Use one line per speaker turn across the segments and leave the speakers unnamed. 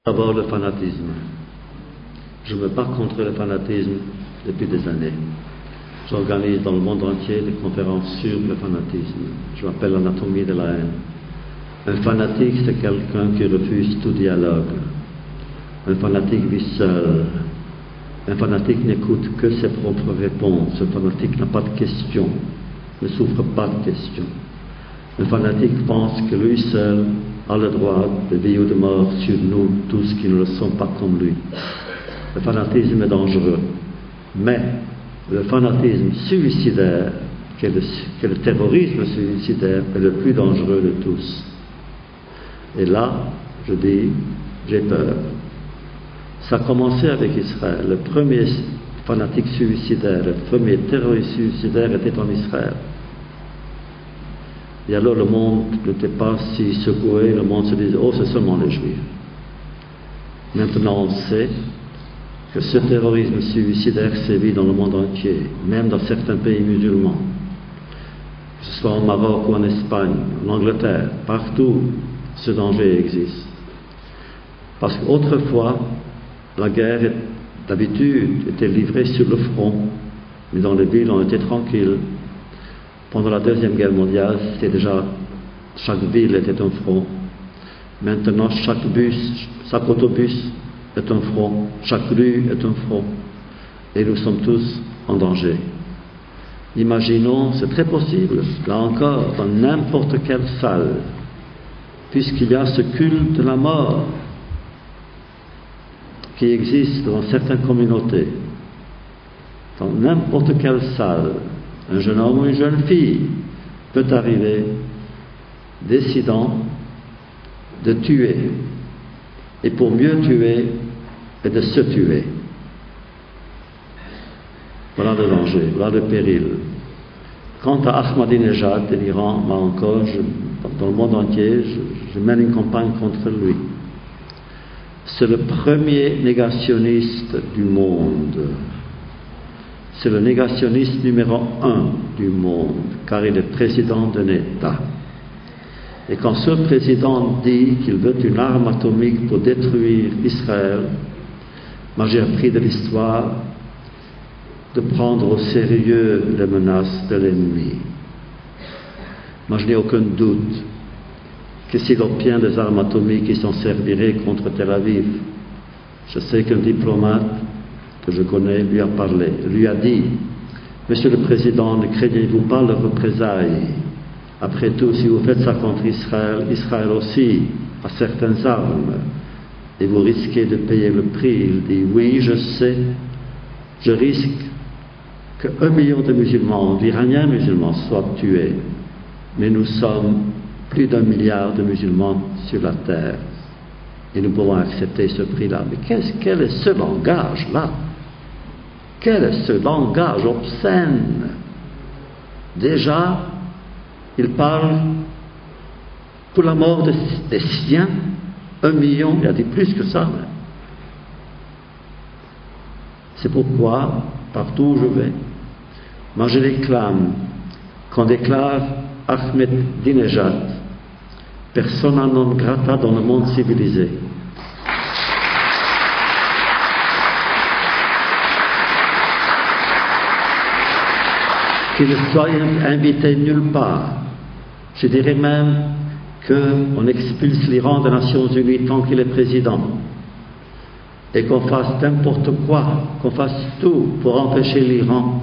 D'abord le fanatisme. Je me bats contre le fanatisme depuis des années. J'organise dans le monde entier des conférences sur le fanatisme. Je m'appelle l'anatomie de la haine. Un fanatique, c'est quelqu'un qui refuse tout dialogue. Un fanatique vit seul. Un fanatique n'écoute que ses propres réponses. Un fanatique n'a pas de questions, ne souffre pas de questions. Un fanatique pense que lui seul a le droit de vie ou de mort sur nous, tous qui ne le sont pas comme lui. Le fanatisme est dangereux. Mais le fanatisme suicidaire, qui est le terrorisme suicidaire, est le plus dangereux de tous. Et là, je dis, j'ai peur. Ça a commencé avec Israël. Le premier fanatique suicidaire, le premier terroriste suicidaire était en Israël. Et alors le monde n'était pas si secoué, le monde se disait, oh, c'est seulement les Juifs. Maintenant on sait que ce terrorisme suicidaire sévit dans le monde entier, même dans certains pays musulmans, que ce soit au Maroc ou en Espagne, en Angleterre, partout, ce danger existe. Parce qu'autrefois, la guerre, d'habitude, était livrée sur le front, mais dans les villes, on était tranquille. Pendant la Deuxième Guerre mondiale, c'était déjà, chaque ville était un front. Maintenant, chaque autobus est un front, chaque rue est un front. Et nous sommes tous en danger. Imaginons, c'est très possible, là encore, dans n'importe quelle salle, puisqu'il y a ce culte de la mort qui existe dans certaines communautés. Dans n'importe quelle salle, un jeune homme ou une jeune fille peut arriver décidant de tuer, et pour mieux tuer et de se tuer. Voilà le danger, voilà le péril. Quant à Ahmadinejad de l'Iran, là encore, dans le monde entier, je mène une campagne contre lui. C'est le premier négationniste du monde. C'est le négationniste numéro 1 du monde, car il est président d'un État. Et quand ce président dit qu'il veut une arme atomique pour détruire Israël, moi j'ai appris de l'histoire de prendre au sérieux les menaces de l'ennemi. Moi je n'ai aucun doute que s'il obtient des armes atomiques, il s'en servirait contre Tel Aviv. Je sais qu'un diplomate que je connais lui a parlé, lui a dit, Monsieur le Président, ne craignez-vous pas le représailles? Après tout, si vous faites ça contre Israël, Israël aussi a certaines armes, et vous risquez de payer le prix. Il dit, oui, je sais, je risque que 1 million de musulmans, d'Iraniens musulmans, soient tués, mais nous sommes plus d'1 milliard de musulmans sur la terre, et nous pouvons accepter ce prix-là. Mais quel est ce langage-là? Quel est ce langage obscène? Déjà, il parle pour la mort des siens, 1 million, il a dit plus que ça. C'est pourquoi, partout où je vais, moi je réclame qu'on déclare Ahmadinejad persona non grata dans le monde civilisé. Qu'il ne soit invité nulle part. Je dirais même qu'on expulse l'Iran des Nations Unies tant qu'il est président. Et qu'on fasse n'importe quoi, qu'on fasse tout pour empêcher l'Iran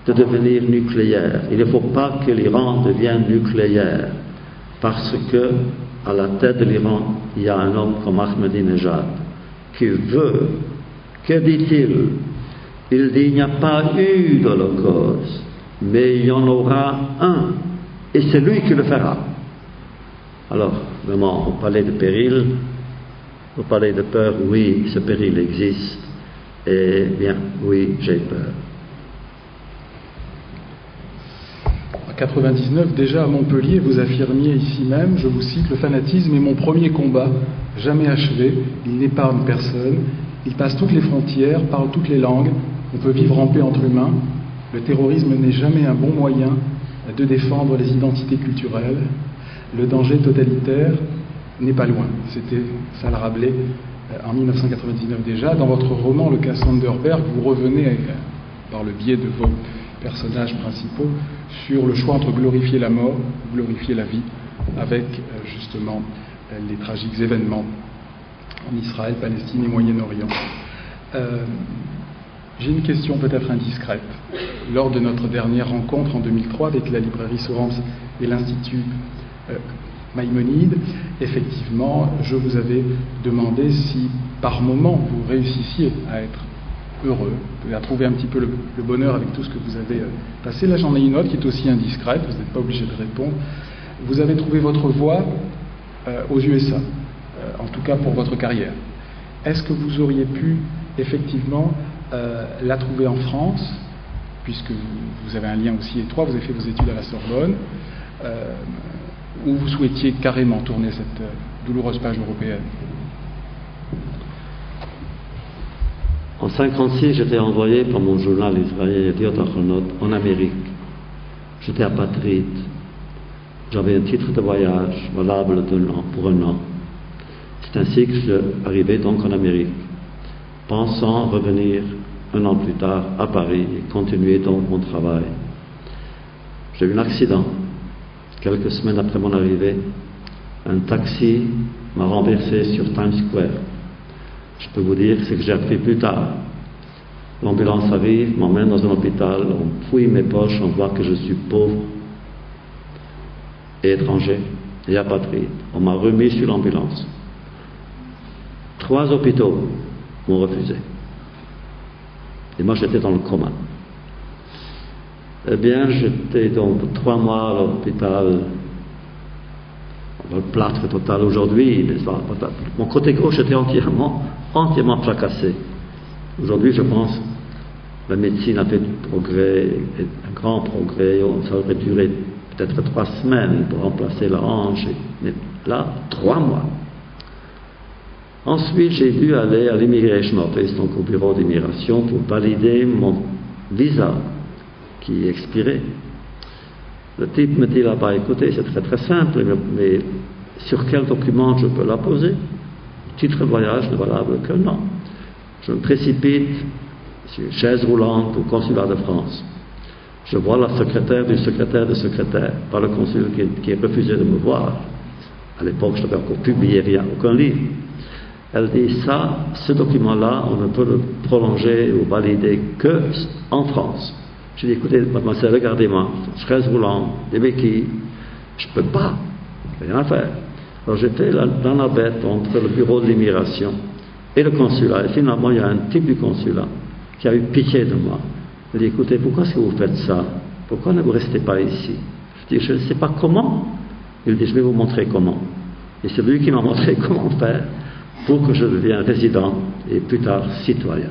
de devenir nucléaire. Il ne faut pas que l'Iran devienne nucléaire, parce que à la tête de l'Iran, il y a un homme comme Ahmadinejad qui veut, que dit-il? Il dit, il n'y a pas eu d'Holocauste, mais il y en aura un, et c'est lui qui le fera. Alors, vraiment, on parlait de péril, on parlait de peur, oui, ce péril existe, et bien, oui, j'ai peur.
En 99, déjà à Montpellier, vous affirmiez ici même, je vous cite, le fanatisme est mon premier combat, jamais achevé, il n'épargne personne, il passe toutes les frontières, parle toutes les langues, on peut vivre en paix entre humains, le terrorisme n'est jamais un bon moyen de défendre les identités culturelles, le danger totalitaire n'est pas loin. C'était ça le Rabelais en 1999 déjà. Dans votre roman Le cas Sonderberg, vous revenez, par le biais de vos personnages principaux, sur le choix entre glorifier la mort ou glorifier la vie, avec justement les tragiques événements en Israël, Palestine et Moyen-Orient. J'ai une question peut-être indiscrète. Lors de notre dernière rencontre en 2003 avec la librairie Sorens et l'Institut Maïmonide, effectivement, je vous avais demandé si par moment vous réussissiez à être heureux, à trouver un petit peu le bonheur avec tout ce que vous avez passé. Là, j'en ai une autre qui est aussi indiscrète, vous n'êtes pas obligé de répondre. Vous avez trouvé votre voie aux USA, en tout cas pour votre carrière. Est-ce que vous auriez pu effectivement la trouver en France, puisque vous avez un lien aussi étroit, vous avez fait vos études à la Sorbonne, où vous souhaitiez carrément tourner cette douloureuse page européenne?
En 1956, j'étais envoyé par mon journal israélien Yediot Ahronot en Amérique. J'étais apatride. J'avais un titre de voyage valable pour un an. C'est ainsi que je suis arrivé donc en Amérique, pensant revenir un an plus tard à Paris et continuer donc mon travail. J'ai eu un accident. Quelques semaines après mon arrivée, un taxi m'a renversé sur Times Square. Je peux vous dire ce que j'ai appris plus tard. L'ambulance arrive, m'emmène dans un hôpital, on fouille mes poches, on voit que je suis pauvre et étranger et apatride. On m'a remis sur l'ambulance. 3 hôpitaux m'ont refusé. Et moi, j'étais dans le coma. Eh bien, j'étais donc 3 mois à l'hôpital, le plâtre total aujourd'hui. Mon côté gauche était entièrement fracassé. Aujourd'hui, je pense, la médecine a fait du progrès, un grand progrès. Ça aurait duré peut-être 3 semaines pour remplacer la hanche. Mais là, 3 mois. Ensuite, j'ai dû aller à l'Immigration Office, donc au bureau d'immigration, pour valider mon visa qui expirait. Le type me dit là-bas, écoutez, c'est très très simple, mais sur quel document je peux la poser? Titre de voyage ne valable qu'un an. Je me précipite sur une chaise roulante au consulat de France. Je vois la secrétaire du secrétaire de secrétaire, par le consul qui a refusé de me voir. À l'époque, je n'avais encore publié rien, aucun livre. Elle dit, ce document-là, on ne peut le prolonger ou valider qu'en France. Je dis, écoutez, mademoiselle, regardez-moi, chaise roulante, des béquilles, je ne peux pas, rien à faire. Alors j'étais dans la bête entre le bureau de l'immigration et le consulat. Et finalement, il y a un type du consulat qui a eu pitié de moi. Il dit, écoutez, pourquoi est-ce que vous faites ça? Pourquoi ne vous restez pas ici? Je dis, je ne sais pas comment. Il dit, je vais vous montrer comment. Et c'est lui qui m'a montré comment faire pour que je devienne résident et plus tard citoyen.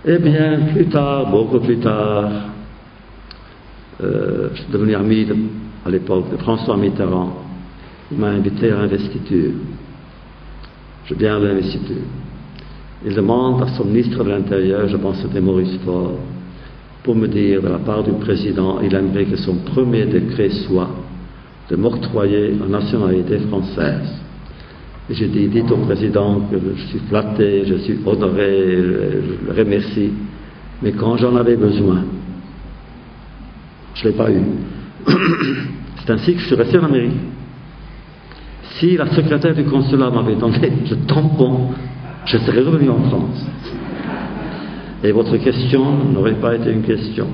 Eh bien, plus tard, beaucoup plus tard, je suis devenu ami à l'époque de François Mitterrand. Il m'a invité à l'investiture. Je viens à l'investiture. Il demande à son ministre de l'Intérieur, je pense que c'était Maurice Faure, pour me dire de la part du président, il aimerait que son premier décret soit de m'octroyer la nationalité française. Et j'ai dit, dites au président que je suis flatté, je suis honoré, je le remercie, mais quand j'en avais besoin, je ne l'ai pas eu. C'est ainsi que je suis resté en Amérique. Si la secrétaire du consulat m'avait donné le tampon, je serais revenu en France. Et votre question n'aurait pas été une question.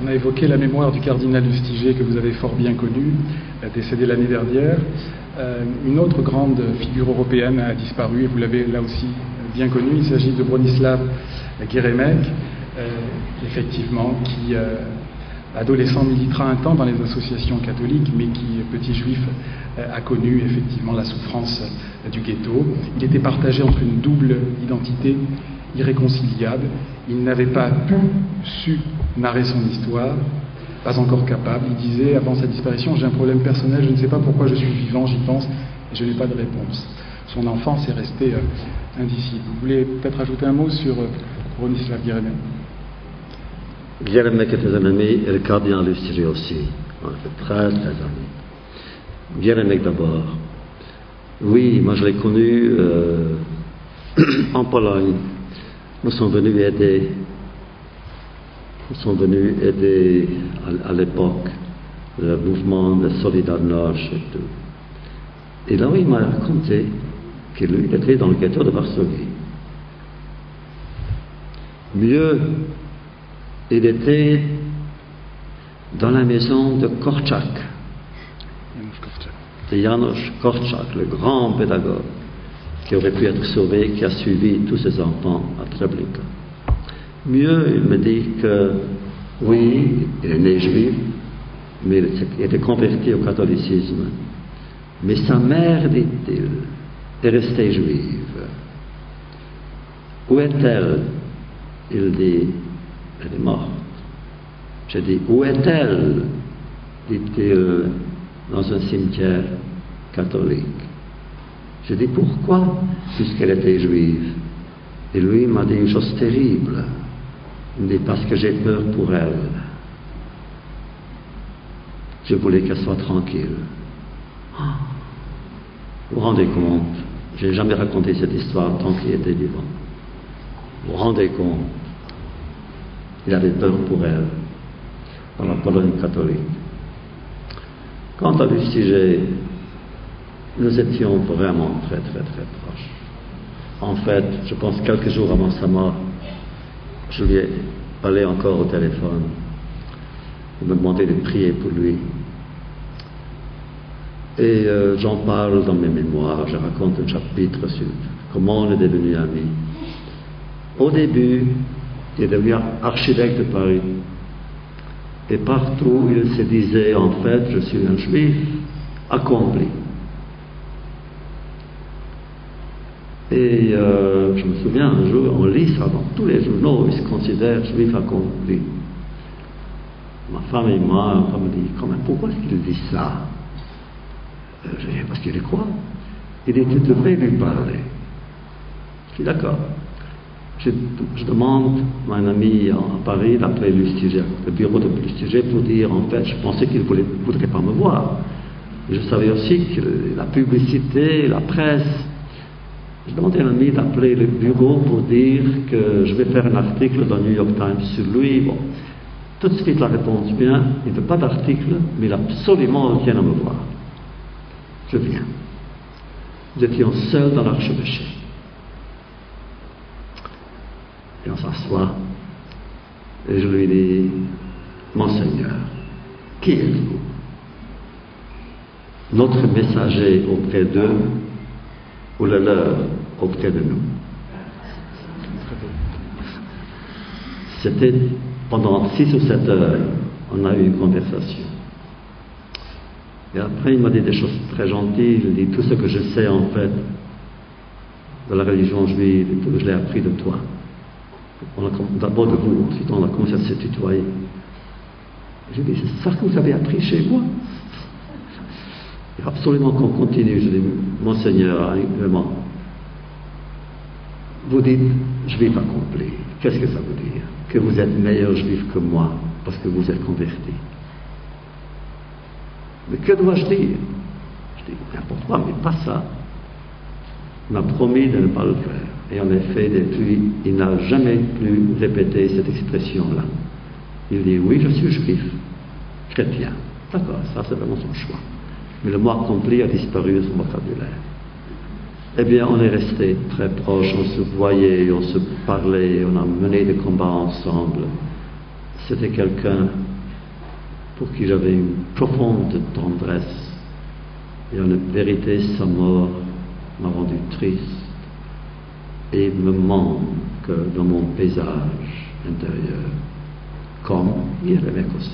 On a évoqué la mémoire du cardinal Lustiger que vous avez fort bien connu, décédé l'année dernière. Une autre grande figure européenne a disparu et vous l'avez là aussi bien connu. Il s'agit de Bronislaw Geremek, effectivement, qui, adolescent, militera un temps dans les associations catholiques, mais qui, petit juif, a connu effectivement la souffrance du ghetto. Il était partagé entre une double identité irréconciliable. Il n'avait pas su narrer son histoire, pas encore capable. Il disait, avant sa disparition, j'ai un problème personnel, je ne sais pas pourquoi je suis vivant, j'y pense, et je n'ai pas de réponse. Son enfance est restée indicible. Vous voulez peut-être ajouter un mot sur Bronislaw Geremek?
Guillerme qui était un ami et le cardinal Lustiger aussi. On était très très amis. Guillerme d'abord. Oui, moi je l'ai connu en Pologne. Nous sommes venus aider à l'époque le mouvement de Solidarność et tout. Et là, il m'a raconté que lui, il était dans le ghetto de Varsovie. Mieux, il était dans la maison de Korczak, de Janusz Korczak, le grand pédagogue, qui aurait pu être sauvé, qui a suivi tous ses enfants à Treblinka. Mieux, il me dit que, oui, il est né juif, mais il était converti au catholicisme. Mais sa mère, dit-il, est restée juive. Où est-elle? Il dit, elle est morte. J'ai dit, où est-elle? Dit-il, dans un cimetière catholique. J'ai dit, pourquoi? Puisqu'elle était juive. Et lui m'a dit une chose terrible. Il me dit, parce que j'ai peur pour elle. Je voulais qu'elle soit tranquille. Vous vous rendez compte? Je n'ai jamais raconté cette histoire tant qu'il était vivant. Vous vous rendez compte? Il avait peur pour elle, dans la Pologne catholique. Quant à Lustiger, nous étions vraiment très très très proches. En fait, je pense quelques jours avant sa mort, je lui ai parlé encore au téléphone. Il me demandait de prier pour lui. Et j'en parle dans mes mémoires, je raconte un chapitre sur comment on est devenus amis. Au début, il est devenu archevêque de Paris. Et partout, il se disait, en fait, je suis un juif accompli. Et je me souviens, un jour, on lit ça dans tous les journaux, il se considère juif accompli. Ma femme et moi, on me dit, quand même, pourquoi est-ce qu'il dit ça? Je dis, parce qu'il est quoi? Il dit, tu devrais lui parler. Je suis d'accord. Je demande à un ami à Paris d'appeler Lustiger, le bureau de Lustiger, pour dire, en fait, je pensais qu'il ne voudrait pas me voir. Et je savais aussi que la publicité, la presse. Je demandais à un ami d'appeler le bureau pour dire que je vais faire un article dans le New York Times sur lui. Bon, tout de suite la réponse vient, il ne veut pas d'article, mais il absolument tient à me voir. Je viens. Nous étions seuls dans l'archevêché. Et on s'assoit, et je lui dis, Monseigneur, qui êtes-vous? Notre messager auprès d'eux, ou le leur auprès de nous? C'était pendant 6 ou 7 heures, on a eu une conversation. Et après, il m'a dit des choses très gentilles. Il dit, tout ce que je sais en fait de la religion juive, tout que je l'ai appris de toi. D'abord de vous, ensuite on a commencé à se tutoyer. J'ai dit, c'est ça que vous avez appris chez moi? Il faut absolument qu'on continue. Je dis, Monseigneur, vraiment, vous dites juif accompli. Qu'est-ce que ça veut dire? Que vous êtes meilleur juif que moi parce que vous êtes converti. Mais que dois-je dire? Je dis, n'importe quoi, mais pas ça. Il m'a promis de ne pas le faire. Et en effet, depuis, il n'a jamais plus répété cette expression-là. Il dit, oui, je suis juif, chrétien. D'accord, ça c'est vraiment son choix. Mais le mot accompli a disparu de son vocabulaire. Eh bien, on est restés très proches, on se voyait, on se parlait, on a mené des combats ensemble. C'était quelqu'un pour qui j'avais une profonde tendresse. Et en vérité, sa mort m'a rendu triste et me manque dans mon paysage intérieur, comme il y avait aussi.